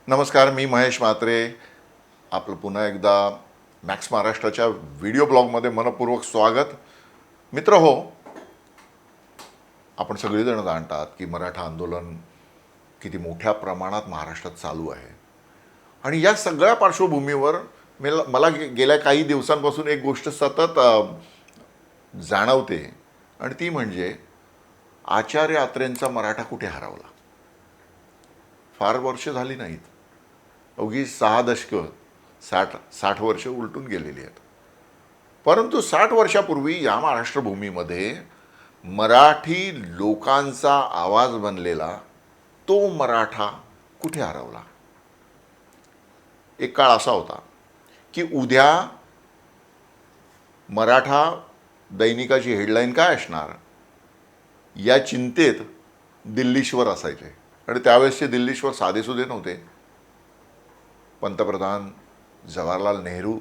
नमस्कार, मी महेश म्हात्रे. आपलं पुन्हा एकदा मॅक्स महाराष्ट्राच्या व्हिडिओ ब्लॉगमध्ये मनपूर्वक स्वागत. मित्र हो, आपण सगळेजण जाणतात की मराठा आंदोलन किती मोठ्या प्रमाणात महाराष्ट्रात चालू आहे. आणि या सगळ्या पार्श्वभूमीवर मला गेल्या काही दिवसांपासून एक गोष्ट सतत जाणवते, आणि ती म्हणजे आचार्य अत्रेंचा मराठा कुठे हरवला. फार वर्ष झाली नाहीत, अवघी 6 दशकं, 60 वर्ष उलटून गेलेली आहेत. परंतु 60 वर्षापूर्वी या महाराष्ट्रभूमीमध्ये मराठी लोकांचा आवाज बनलेला तो मराठा कुठे हरवला. एक काळ असा होता की उद्या मराठा दैनिकाची हेडलाईन काय असणार या चिंतेत दिल्लीश्वर असायचे. आणि त्यावेळेसचे दिल्लीश्वर साधेसुधे नव्हते. पंतप्रधान जवाहरलाल नेहरू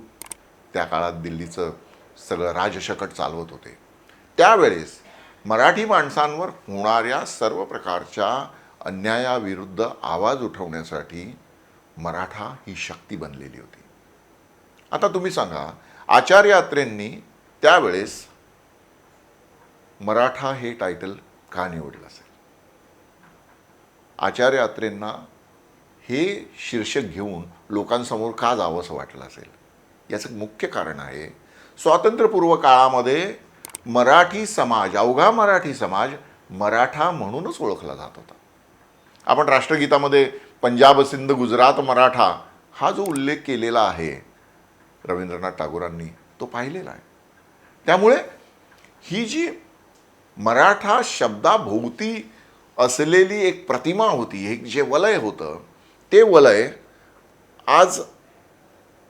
त्या काळात दिल्लीचं सगळं राजशकट चालवत होते. त्यावेळेस मराठी माणसांवर होणाऱ्या सर्व प्रकारच्या अन्यायाविरुद्ध आवाज उठवण्यासाठी मराठा ही शक्ती बनलेली होती. आता तुम्ही सांगा, आचार्य अत्रेंनी त्यावेळेस मराठा हे टायटल का निवडलं असेल? आचार्य अत्रेंना हे शीर्षक घेऊन लोकांसमोर का जावंसं वाटलं असेल? याचं मुख्य कारण आहे, स्वातंत्र्यपूर्व काळामध्ये मराठी समाज, अवघा मराठी समाज मराठा म्हणूनच ओळखला जात होता. आपण राष्ट्रगीतामध्ये पंजाब, सिंध, गुजरात, मराठा हा जो उल्लेख केलेला आहे रवींद्रनाथ टागोरांनी, तो पाहिलेला आहे. त्यामुळे ही जी मराठा शब्दाभोवती असलेली एक प्रतिमा होती, एक जे वलय होतं, ते वलय आज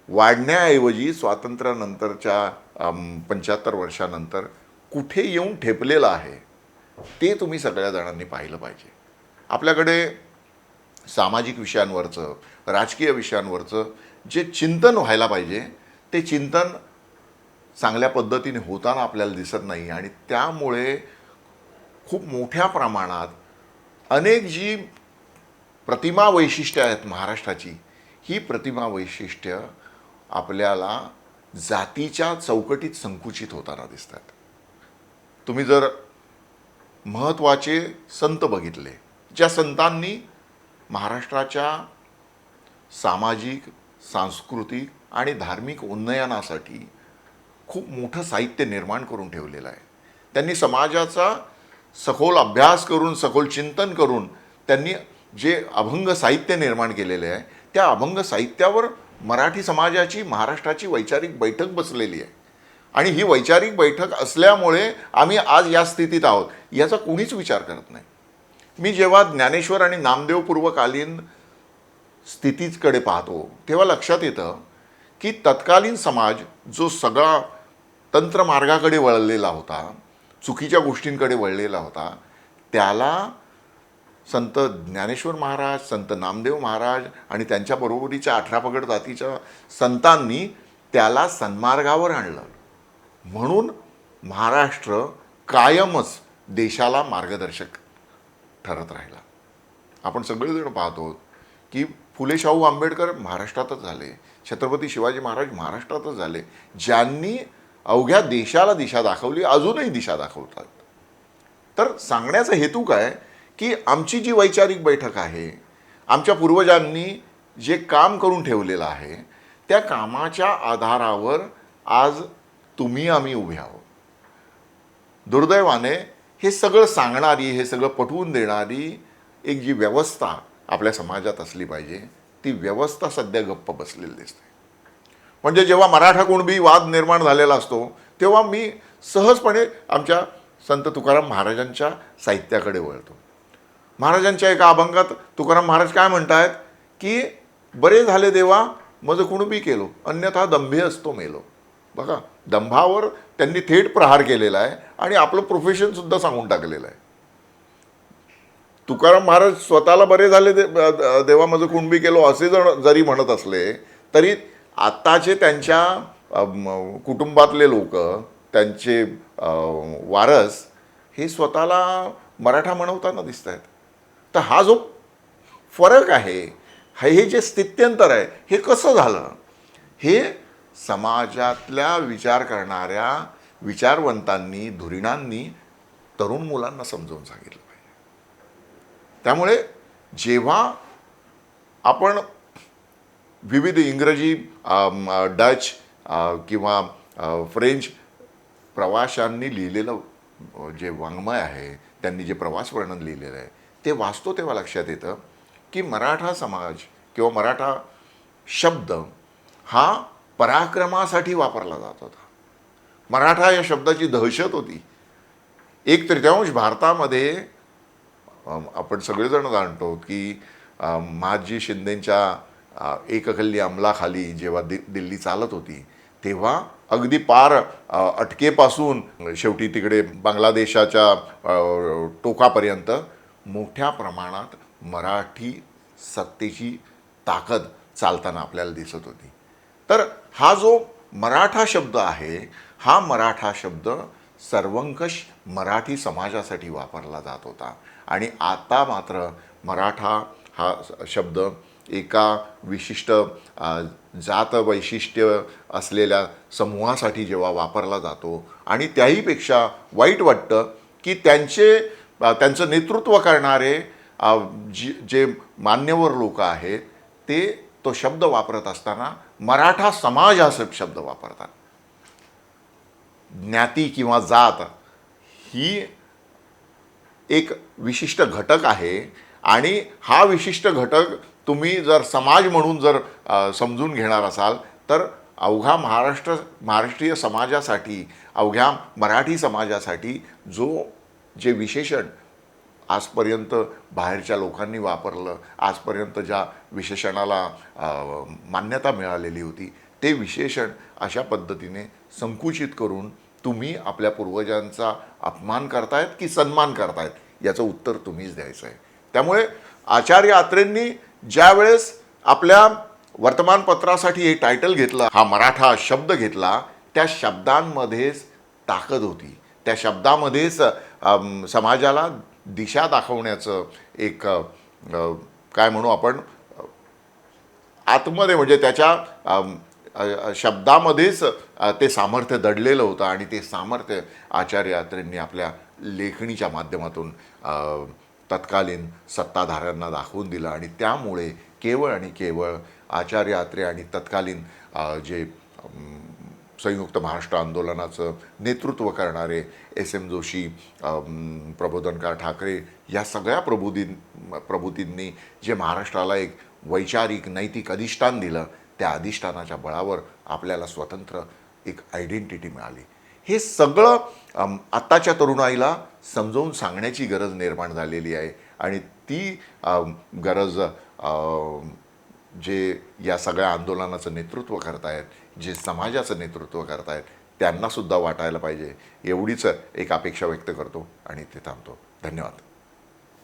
वाढण्याऐवजी स्वातंत्र्यानंतरच्या 75 वर्षानंतर कुठे येऊन ठेपलेलं आहे ते तुम्ही सगळ्या जणांनी पाहिलं पाहिजे. आपल्याकडे सामाजिक विषयांवरचं, राजकीय विषयांवरचं जे चिंतन व्हायला पाहिजे ते चिंतन चांगल्या पद्धतीने होताना आपल्याला दिसत नाही. आणि त्यामुळे खूप मोठ्या प्रमाणात अनेक जी प्रतिमा वैशिष्ट्ये आहेत महाराष्ट्राची, ही प्रतिमा वैशिष्ट्य आपल्याला जातीच्या चौकटीत संकुचित होताना दिसतात. तुम्ही जर महत्त्वाचे संत बघितले, ज्या संतांनी महाराष्ट्राच्या सामाजिक, सांस्कृतिक आणि धार्मिक उन्नयनासाठी खूप मोठं साहित्य निर्माण करून ठेवलेलं आहे. त्यांनी समाजाचा सखोल अभ्यास करून, सखोल चिंतन करून त्यांनी जे अभंग साहित्य निर्माण केलेले आहे, त्या अभंग साहित्यावर मराठी समाजाची, महाराष्ट्राची वैचारिक बैठक बसलेली आहे. आणि ही वैचारिक बैठक असल्यामुळे आम्ही आज या स्थितीत आहोत, याचा कोणीच विचार करत नाही. मी जेव्हा ज्ञानेश्वर आणि नामदेव पूर्वकालीन स्थितीकडे पाहतो तेव्हा लक्षात येतं की तत्कालीन समाज जो सगळा तंत्रमार्गाकडे वळलेला होता, चुकीच्या गोष्टींकडे वळलेला होता, त्याला संत ज्ञानेश्वर महाराज, संत नामदेव महाराज आणि त्यांच्याबरोबरीच्या 18 पगड जातीच्या संतांनी त्याला सन्मार्गावर आणलं. म्हणून महाराष्ट्र कायमच देशाला मार्गदर्शक ठरत राहिला. आपण सगळेजण पाहतो की फुले शाहू आंबेडकर महाराष्ट्रातच झाले, छत्रपती शिवाजी महाराज महाराष्ट्रातच झाले, ज्यांनी अवघ्या देशाला दिशा दाखवली, अजूनही दिशा दाखवतात. तर सांगण्याचा हेतू काय की आमची जी वैचारिक बैठक आहे, आमच्या पूर्वजांनी जे काम करून ठेवलेलं आहे, त्या कामाच्या आधारावर आज तुम्ही आम्ही उभे आहोत. दुर्दैवाने हे सगळं सांगणारी, हे सगळं पटवून देणारी एक जी व्यवस्था आपल्या समाजात असली पाहिजे, ती व्यवस्था सध्या गप्प बसलेली दिसते. म्हणजे जेव्हा मराठा कुणबी वाद निर्माण झालेला असतो तेव्हा मी सहजपणे आमच्या संत तुकाराम महाराजांच्या साहित्याकडे वळतो. महाराजांच्या एका अभंगात तुकाराम महाराज काय म्हणतात की बरे झाले देवा मज कुणबी केलो, अन्यथा दंभे असतो मेलो. बघा, दंभावर त्यांनी थेट प्रहार केलेला आहे आणि आपलं प्रोफेशनसुद्धा सांगून टाकलेलं आहे. तुकाराम महाराज स्वतःला बरे झाले देवा मज कुणबी केलो असे जरी म्हणत असले तरी आत्ताचे त्यांच्या कुटुंबातले लोक, त्यांचे वारस हे स्वतःला मराठा म्हणवताना दिसत आहेत. तर हा जो फरक आहे, हे जे स्थित्यंतर आहे हे कसं झालं, हे समाजातल्या विचार करणाऱ्या विचारवंतांनी, धुरीणांनी तरुण मुलांना समजावून सांगितलं पाहिजे. त्यामुळे जेव्हा आपण विविध इंग्रजी, डच किंवा फ्रेंच प्रवाशांनी लिहिलेलं जे वाङ्मय आहे, त्यांनी जे प्रवास वर्णन लिहिलेलं आहे ते वाचतो तेव्हा लक्षात येतं की मराठा समाज किंवा मराठा शब्द हा पराक्रमासाठी वापरला जात होता. मराठा या शब्दाची दहशत होती. 1/3 भारतामध्ये आपण सगळेजण जाणतो की महादजी शिंदेंच्या एककल्ली अंमलाखाली जेव्हा दिल्ली चालत होती तेव्हा अगदी पार अटकेपासून शेवटी तिकडे बांगलादेशाच्या टोकापर्यंत मोठ्या प्रमाणात मराठी सत्तेची ताकद चालताना आपल्याला दिसत होती. तर हा जो मराठा शब्द आहे, हा मराठा शब्द सर्वंकष मराठी समाजासाठी वापरला जात होता. आणि आता मात्र मराठा हा शब्द एका विशिष्ट जात वैशिष्ट्य असलेल्या समूहासाठी जेव्हा वापरला जातो आणि त्याहीपेक्षा वाईट वाटतं की त्यांचं नेतृत्व करणारे जे मान्यवर लोक आहेत ते तो शब्द वापरत असताना मराठा समाज हा शब्द वापरतात. ज्ञाती किंवा जात ही एक विशिष्ट घटक आहे आणि हा विशिष्ट घटक तुम्ही जर समाज म्हणून जर समजून घेणार असाल तर अवघा महाराष्ट्रीय समाजासाठी, अवघ्या मराठी समाजासाठी जे विशेषण आजपर्यंत बाहेरच्या लोकांनी वापरलं, आजपर्यंत ज्या विशेषणाला मान्यता मिळालेली होती ते विशेषण अशा पद्धतीने संकुचित करून तुम्ही आपल्या पूर्वजांचा अपमान करतायत की सन्मान करतायत याचं उत्तर तुम्हीच द्यायचं आहे. त्यामुळे आचार्य अत्रेंनी ज्यावेळेस आपल्या वर्तमानपत्रासाठी हे टायटल घेतलं, हा मराठा शब्द घेतला, त्या शब्दांमध्येच ताकद होती, त्या शब्दामध्येच समाजाला दिशा दाखवण्याचं एक काय म्हणू आपण आतमध्ये म्हणजे त्याच्या शब्दामध्येच ते सामर्थ्य दडलेलं होतं आणि ते सामर्थ्य आचार्य अत्रेंनी आपल्या लेखणीच्या माध्यमातून तत्कालीन सत्ताधाऱ्यांना दाखवून दिलं. आणि त्यामुळे केवळ आणि केवळ आचार्य अत्रे आणि तत्कालीन जे संयुक्त महाराष्ट्र आंदोलनाचं नेतृत्व करणारे SM जोशी, प्रबोधनकार ठाकरे या सगळ्या प्रबुतींनी जे महाराष्ट्राला एक वैचारिक नैतिक अधिष्ठान दिलं, त्या अधिष्ठानाच्या बळावर आपल्याला स्वतंत्र एक आयडेंटिटी मिळाली. हे सगळं आत्ताच्या तरुणाईला समजावून सांगण्याची गरज निर्माण झालेली आहे. आणि ती गरज जे या सगळ्या आंदोलनाचं नेतृत्व करतायत, जे समाजाचं नेतृत्व करतायत त्यांनासुद्धा वाटायला पाहिजे, एवढीच एक अपेक्षा व्यक्त करतो आणि ते थांबतो. धन्यवाद.